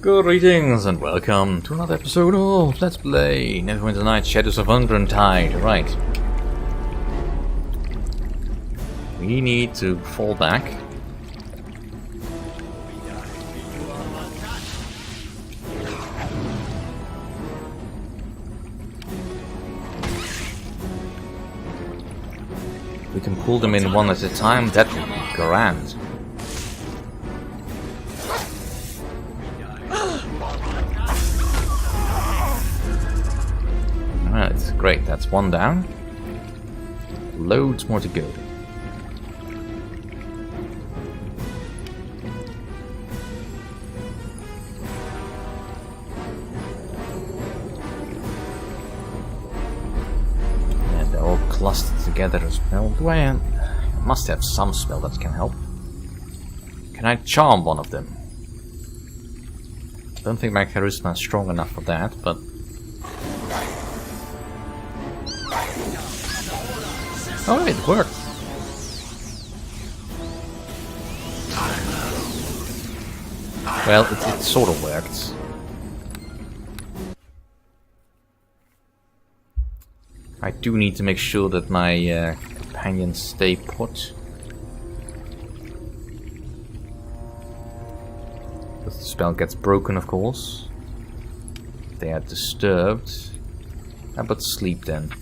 Greetings and welcome to another episode of Let's Play Neverwinter Nights Shadows of Undrentide. Right. We need to fall back. We can pull them in one at a time, that would be grand. Alright, great, that's one down. Loads more to go. And they're all clustered together as well. I must have some spell that can help. Can I charm one of them? Don't think my charisma is strong enough for that, but oh, it worked. Well, it sort of worked. I do need to make sure that my companions stay put. If the spell gets broken, of course. If they are disturbed. How about sleep then?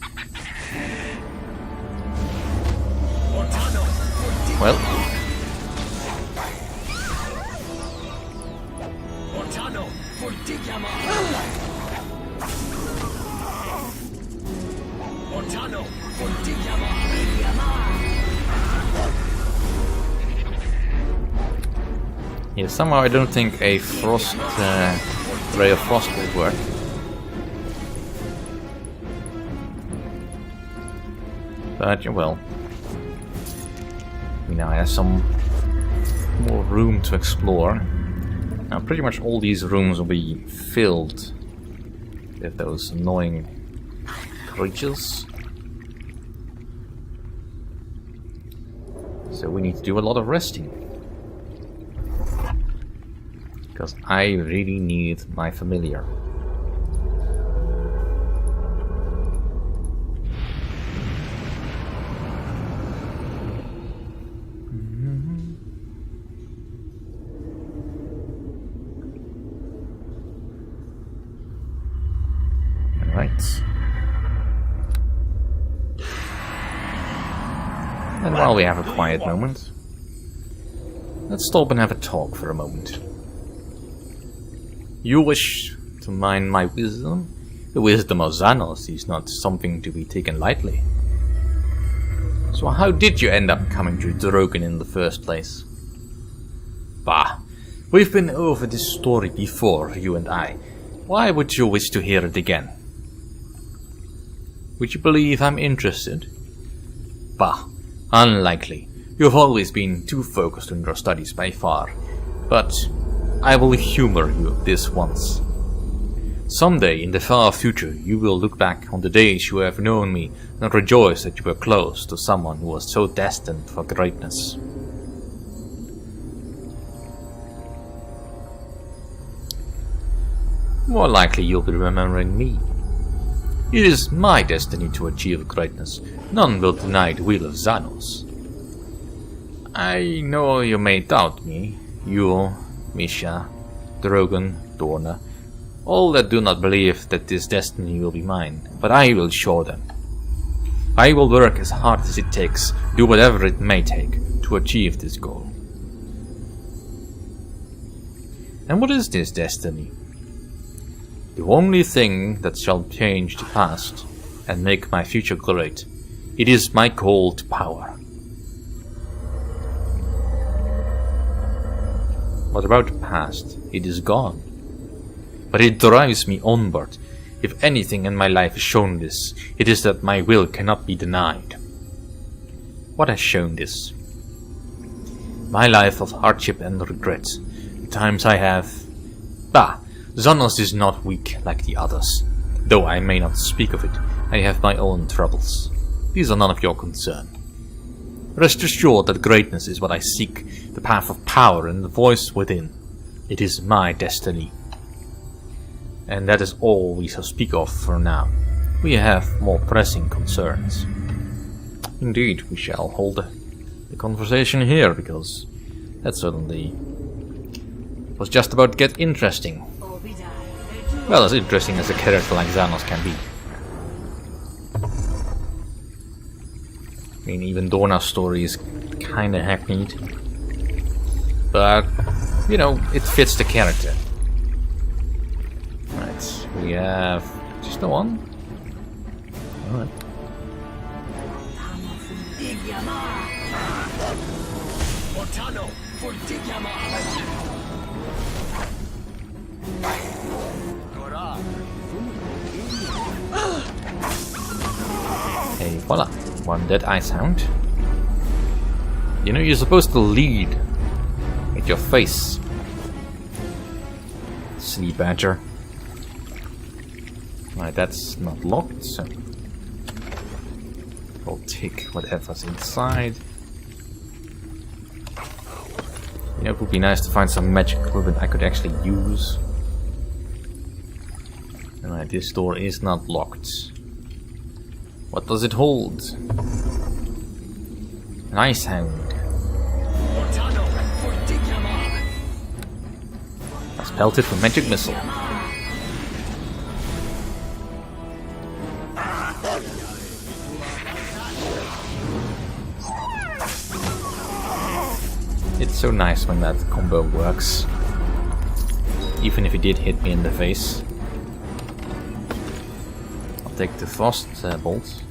Well, yeah, somehow I don't think a frost ray of frost will work. But well. We now have some more room to explore. Now pretty much all these rooms will be filled with those annoying creatures. So we need to do a lot of resting. Because I really need my familiar. And while we have a quiet moment, let's stop and have a talk for a moment. You wish to mine my wisdom? The wisdom of Xanos is not something to be taken lightly. So how did you end up coming to Draok in the first place? Bah, we've been over this story before, you and I. Why would you wish to hear it again? Would you believe I'm interested? Bah, unlikely. You've always been too focused on your studies by far. But I will humor you this once. Someday in the far future you will look back on the days you have known me and rejoice that you were close to someone who was so destined for greatness. More likely you'll be remembering me. It is my destiny to achieve greatness. None will deny the will of Xanos. I know you may doubt me. You, Misha, Drogon, Dorna, all that do not believe that this destiny will be mine, but I will show them. I will work as hard as it takes, do whatever it may take, to achieve this goal. And what is this destiny? The only thing that shall change the past and make my future great, it is my call to power. What about the past? It is gone. But it drives me onward. If anything in my life has shown this, it is that my will cannot be denied. What has shown this? My life of hardship and regret. The times I have... Bah! Xanos is not weak like the others. Though I may not speak of it, I have my own troubles. These are none of your concern. Rest assured that greatness is what I seek, the path of power and the voice within. It is my destiny. And that is all we shall speak of for now. We have more pressing concerns. Indeed, we shall hold the conversation here, because that certainly was just about to get interesting. Well, as interesting as a character like Xanos can be. I mean, even Dorna's story is kinda hackneyed. But, you know, it fits the character. Right, we have just the one. Alright. Hey, voila. One dead ice hound. You know, you're supposed to lead with your face. Sea badger. Right, that's not locked, so I'll take whatever's inside. You know, it would be nice to find some magic equipment I could actually use. Alright, this door is not locked. What does it hold? An ice hound. That's pelted from magic missile. It's so nice when that combo works. Even if it did hit me in the face. I'll take the frost bolt.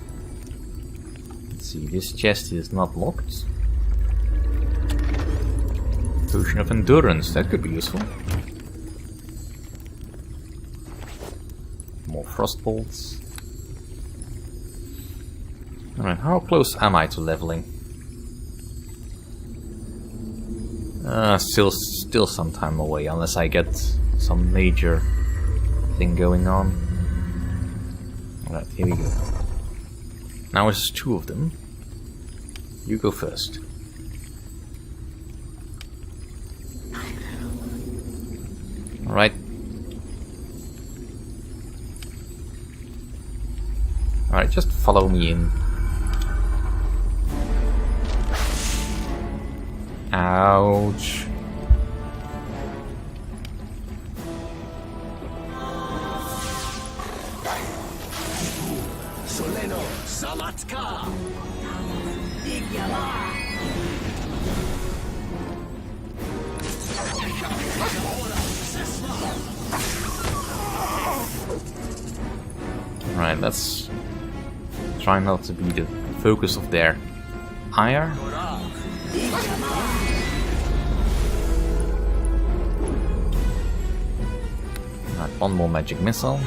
Let's see, this chest is not locked. Potion of endurance, that could be useful. More frost bolts. Alright, how close am I to leveling? Still some time away, unless I get some major thing going on. Alright, here we go. Now it's 2 of them. You go first. Alright. Alright, just follow me in. Ouch. Right, let's try not to be the focus of their ire. Right, one more magic missile.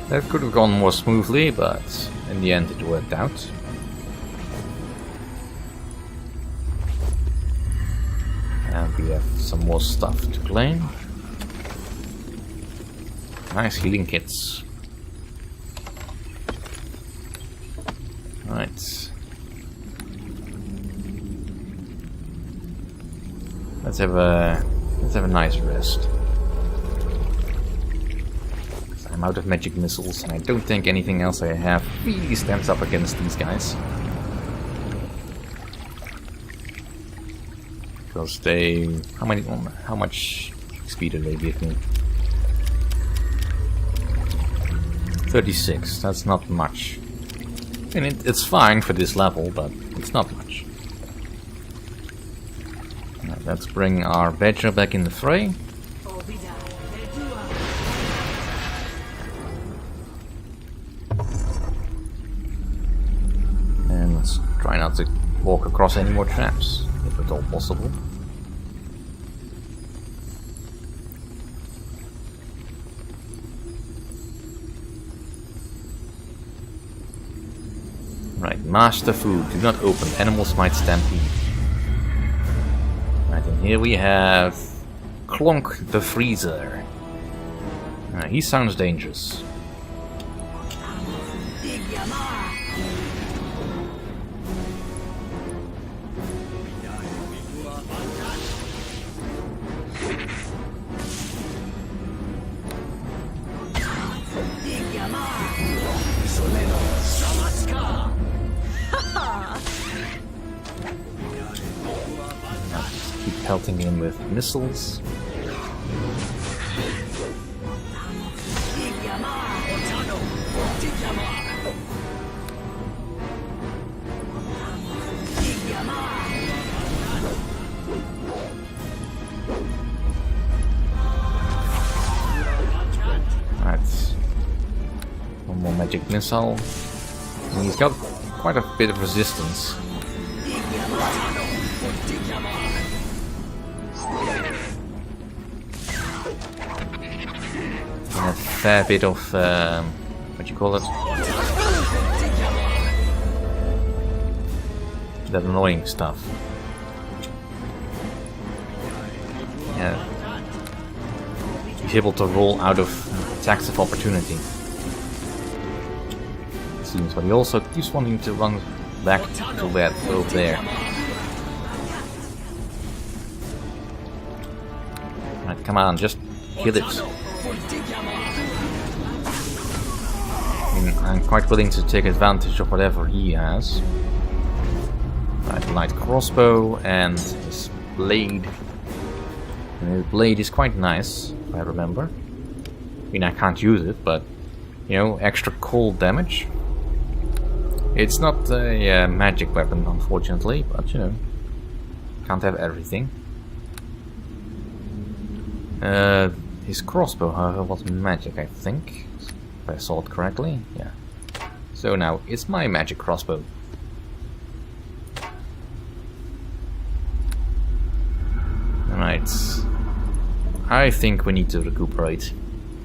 That could have gone more smoothly, but in the end it worked out. And we have some more stuff to claim. Nice healing kits. Right. Let's have a nice rest. I'm out of magic missiles, and I don't think anything else I have really stands up against these guys. Because they... how much XP do they give me? 36, that's not much. I mean, it's fine for this level, but it's not much. Right, let's bring our badger back in the fray. And let's try not to walk across any more traps, if at all possible. Right, master food. Do not open. Animals might stampede. Right, and here we have Clonk the Freezer. He sounds dangerous. pelting him with missiles. One more magic missile. And he's got quite a bit of resistance. And a fair bit of what you call it? That annoying stuff. Yeah. He's able to roll out of attacks of opportunity. It seems, but he also keeps wanting to run back to that over there. Right, come on, just kill it. I mean, I'm quite willing to take advantage of whatever he has. Right, light crossbow and his blade. And his blade is quite nice, if I remember. I mean, I can't use it, but, you know, extra cold damage. It's not a magic weapon, unfortunately, but, you know, can't have everything. His crossbow, however, was magic, I think. If I saw it correctly, yeah. So now, it's my magic crossbow. Alright. I think we need to recuperate.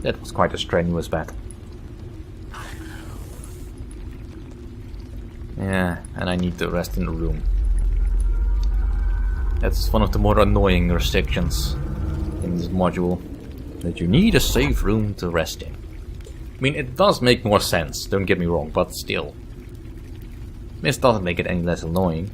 That was quite a strenuous battle. Yeah, and I need to rest in the room. That's one of the more annoying restrictions in this module. That you need a safe room to rest in. I mean, it does make more sense, don't get me wrong, but still. This doesn't make it any less annoying.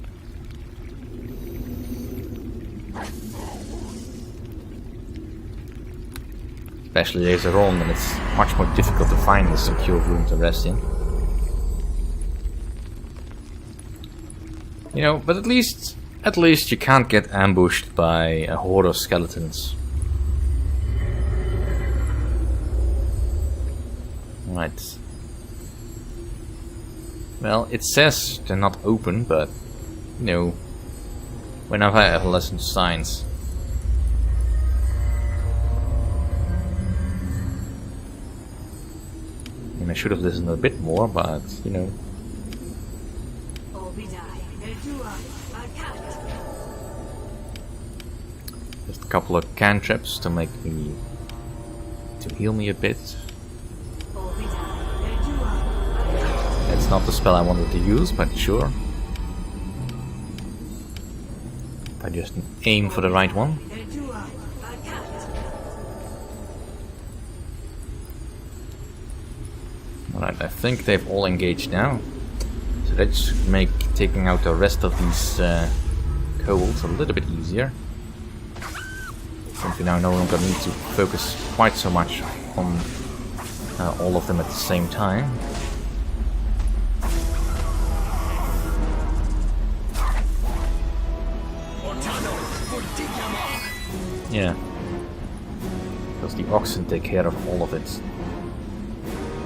Especially later on, when it's much more difficult to find a secure room to rest in. You know, but at least you can't get ambushed by a horde of skeletons. Right. Well, it says they're not open, but, you know, whenever I have a lesson to science. And I should have listened a bit more, but, you know. Just a couple of cantrips to heal me a bit. It's not the spell I wanted to use, but sure. If I just aim for the right one. Alright, I think they've all engaged now. So let's make taking out the rest of these kobolds a little bit easier. Since we now no longer need to focus quite so much on all of them at the same time. Yeah. Because the oxen take care of all of it.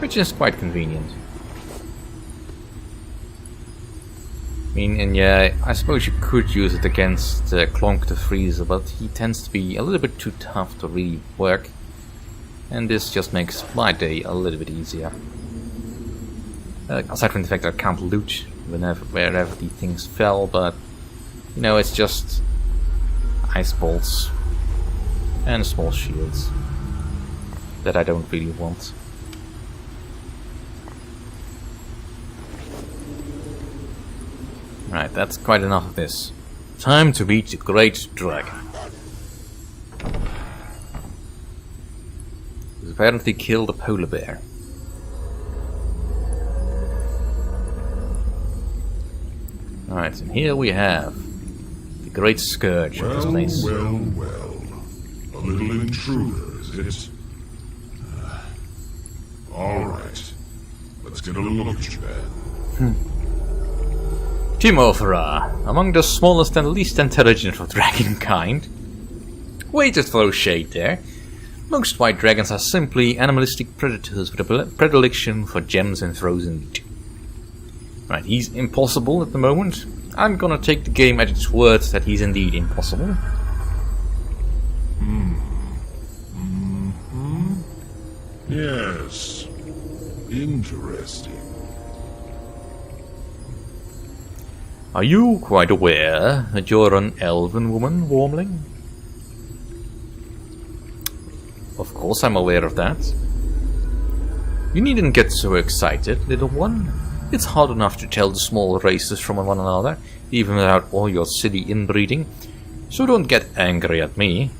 Which is quite convenient. I mean, and yeah, I suppose you could use it against Clonk the Freezer, but he tends to be a little bit too tough to really work. And this just makes my day a little bit easier. Aside from the fact that I can't loot wherever the things fell, but, you know, it's just ice bolts and small shields that I don't really want. Right, that's quite enough of this. Time to beat the Great Dragon. He's apparently killed a polar bear. Alright, and here we have the Great Scourge of this place. Well. A little intruder, is it? Alright. Let's get a look at you then. Timofra, among the smallest and least intelligent of dragon kind. Way to throw shade there. Most white dragons are simply animalistic predators with a predilection for gems and frozen meat. Right, he's impossible at the moment. I'm gonna take the game at its word that he's indeed impossible. Yes. Interesting. Are you quite aware that you're an elven woman, Wormling? Of course I'm aware of that. You needn't get so excited, little one. It's hard enough to tell the small races from one another, even without all your silly inbreeding. So don't get angry at me.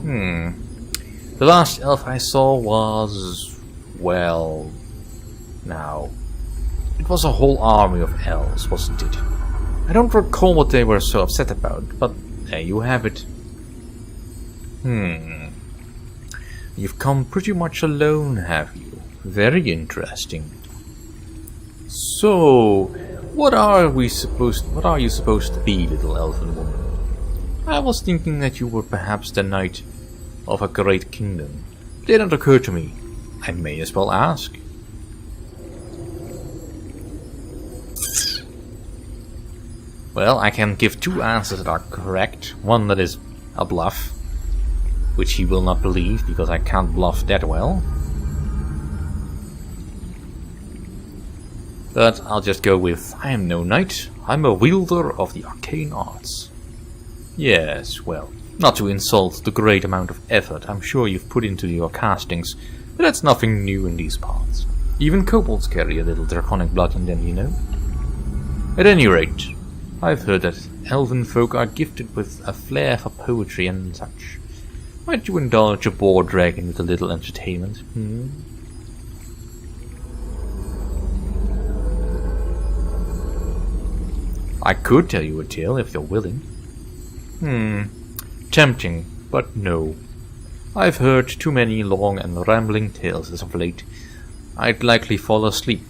The last elf I saw was... well... now... it was a whole army of elves, wasn't it? I don't recall what they were so upset about, but there you have it. You've come pretty much alone, have you? Very interesting. So, what are you supposed to be, little elven woman? I was thinking that you were perhaps the knight of a great kingdom. It didn't occur to me. I may as well ask. Well, I can give two answers that are correct. One that is a bluff, which he will not believe because I can't bluff that well. But I'll just go with, I am no knight, I'm a wielder of the arcane arts. Yes, well, not to insult the great amount of effort I'm sure you've put into your castings, but that's nothing new in these parts. Even kobolds carry a little draconic blood in them, you know. At any rate, I've heard that elven folk are gifted with a flair for poetry and such. Might you indulge a boar dragon with a little entertainment, I could tell you a tale if you're willing. Tempting, but no. I've heard too many long and rambling tales as of late. I'd likely fall asleep,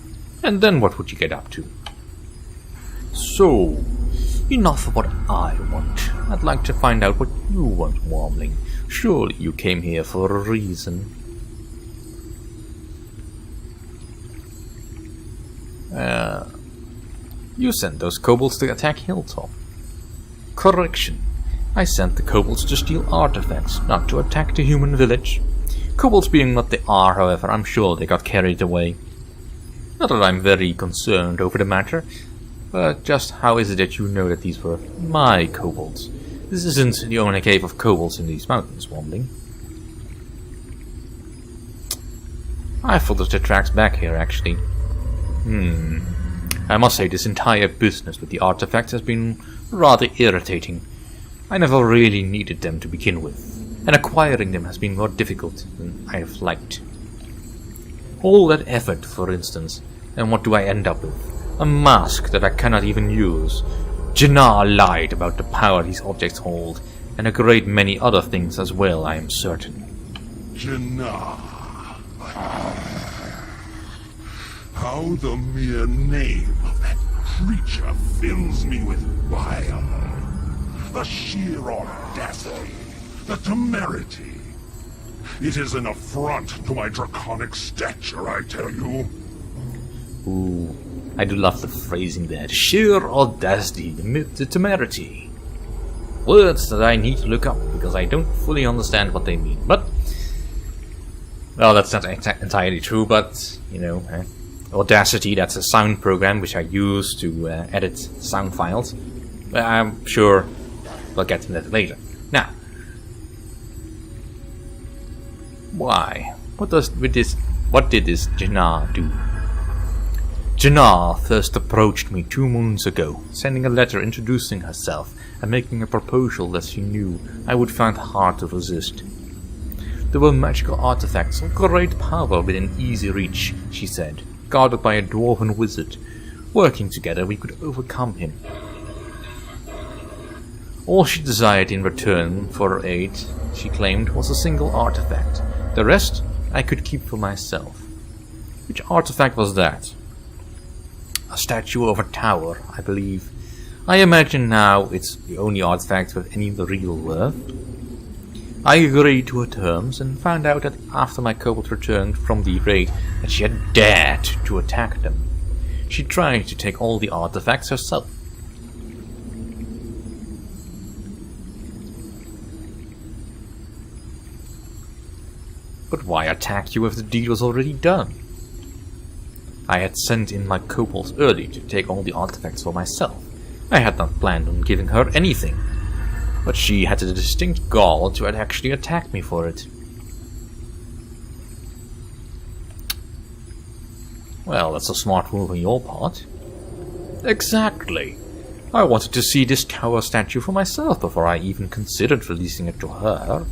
and then what would you get up to? So, enough of what I want. I'd like to find out what you want, Wormling. Surely you came here for a reason. You sent those kobolds to attack Hilltop. Correction. I sent the kobolds to steal artifacts, not to attack the human village. Kobolds being what they are, however, I'm sure they got carried away. Not that I'm very concerned over the matter, but just how is it that you know that these were my kobolds? This isn't the only cave of kobolds in these mountains, Wormling. I followed the tracks back here, actually. I must say this entire business with the artifacts has been rather irritating. I never really needed them to begin with, and acquiring them has been more difficult than I have liked. All that effort, for instance, and what do I end up with? A mask that I cannot even use. Jannar lied about the power these objects hold, and a great many other things as well, I am certain. Jannar. How the mere name of that creature fills me with bile. The sheer audacity, the temerity. It is an affront to my draconic stature, I tell you. Ooh, I do love the phrasing there. Sheer audacity, the temerity. Words that I need to look up because I don't fully understand what they mean. But, well, that's not entirely true, but, you know, Audacity, that's a sound program which I use to edit sound files. I'm sure we'll get to that later. Now, why? What did this Jannar do? Jannar first approached me 2 moons ago, sending a letter introducing herself and making a proposal that she knew I would find hard to resist. There were magical artifacts of great power within easy reach, she said, guarded by a dwarven wizard. Working together, we could overcome him. All she desired in return for her aid, she claimed, was a single artifact. The rest I could keep for myself. Which artifact was that? A statue of a tower, I believe. I imagine now it's the only artifact with any real worth. I agreed to her terms and found out that after my kobold returned from the raid that she had dared to attack them. She tried to take all the artifacts herself. But why attack you if the deed was already done? I had sent in my kobolds early to take all the artifacts for myself. I had not planned on giving her anything. But she had the distinct gall to actually attack me for it. Well, that's a smart move on your part. Exactly. I wanted to see this tower statue for myself before I even considered releasing it to her.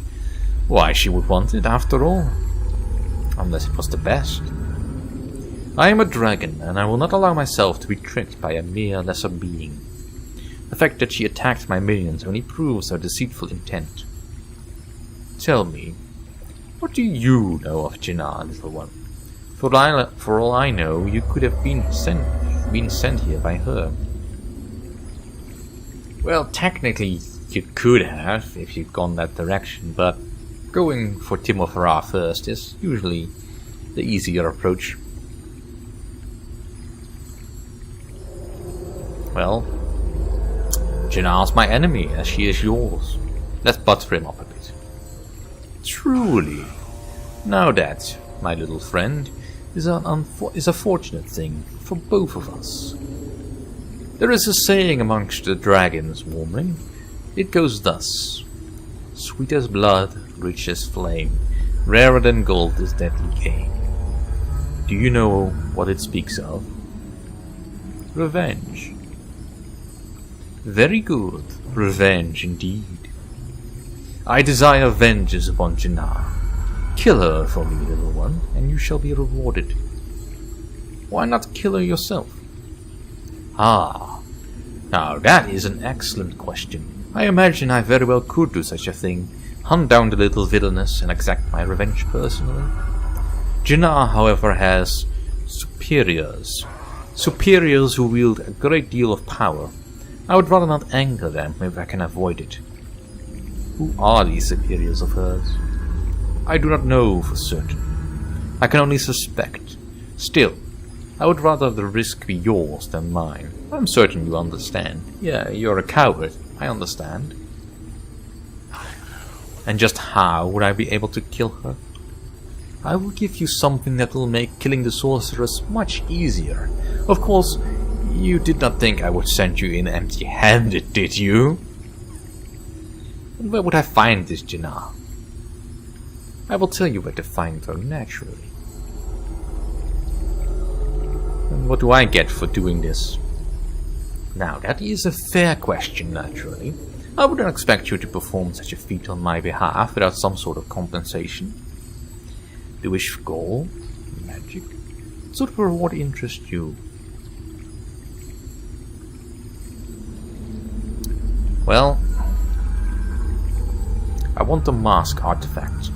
Why she would want it, after all? Unless it was the best. I am a dragon, and I will not allow myself to be tricked by a mere lesser being. The fact that she attacked my minions only proves her deceitful intent. Tell me, what do you know of Jinnah, little one? For all I know, you could have been sent here by her. Well, technically, you could have, if you'd gone that direction, but going for Timofara first is usually the easier approach. Well, Jinnah's my enemy, as she is yours. Let's butter him up a bit. Truly. Now that, my little friend, is a fortunate thing for both of us. There is a saying amongst the dragons, Warmling. It goes thus. Sweet as blood, rich as flame, rarer than gold is deadly gain. Do you know what it speaks of? Revenge. Very good. Revenge indeed. I desire vengeance upon Jinnah. Kill her for me, little one, and you shall be rewarded. Why not kill her yourself? Ah, now that is an excellent question. I imagine I very well could do such a thing, hunt down the little villainess and exact my revenge personally. Jinnah, however, has superiors. Superiors who wield a great deal of power. I would rather not anger them if I can avoid it. Who are these superiors of hers? I do not know for certain. I can only suspect. Still, I would rather the risk be yours than mine. I'm certain you understand. Yeah, you're a coward. I understand. And just how would I be able to kill her? I will give you something that will make killing the sorceress much easier. Of course, you did not think I would send you in empty-handed, did you? And where would I find this Jinnah? I will tell you where to find her naturally. And what do I get for doing this? Now, that is a fair question, naturally. I wouldn't expect you to perform such a feat on my behalf without some sort of compensation. Do you wish for gold? Magic? What sort of reward interests you? Well, I want the mask artifact.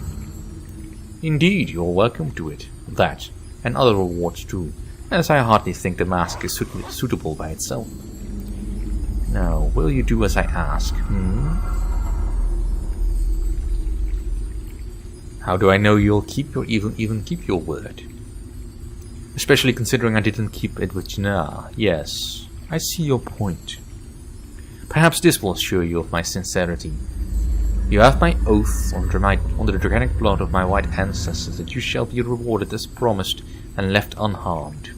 Indeed, you're welcome to it. That, and other rewards too, as I hardly think the mask is suitable by itself. Now, will you do as I ask, How do I know you'll keep your even keep your word? Especially considering I didn't keep it with Jinnah. Yes, I see your point. Perhaps this will assure you of my sincerity. You have my oath under the draconic blood of my white ancestors that you shall be rewarded as promised and left unharmed.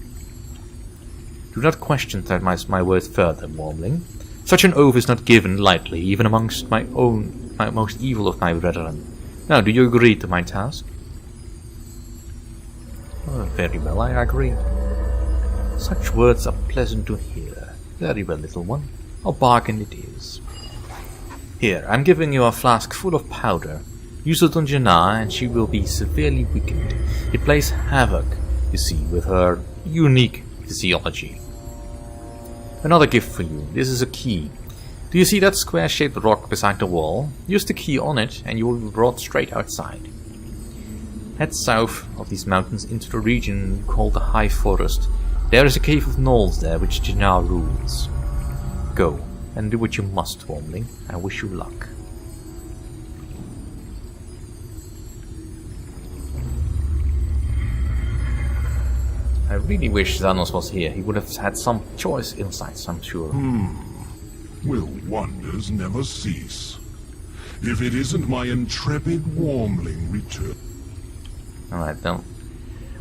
Do not question my word further, Wormling. Such an oath is not given lightly, even amongst my most evil of my brethren. Now, do you agree to my task? Oh, very well, I agree. Such words are pleasant to hear. Very well, little one. A bargain it is. Here, I'm giving you a flask full of powder. Use it on Jinnah and she will be severely weakened. It plays havoc, you see, with her unique physiology. Another gift for you. This is a key. Do you see that square-shaped rock beside the wall? Use the key on it and you will be brought straight outside. Head south of these mountains into the region called the High Forest. There is a cave of gnolls there which Jinnah rules. Go, and do what you must, Wormling. I wish you luck. I really wish Xanos was here. He would have had some choice insights, I'm sure. Will wonders never cease? If it isn't my intrepid Wormling return. Alright then.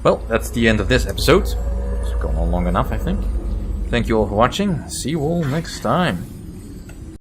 Well, that's the end of this episode. It's gone on long enough, I think. Thank you all for watching. See you all next time.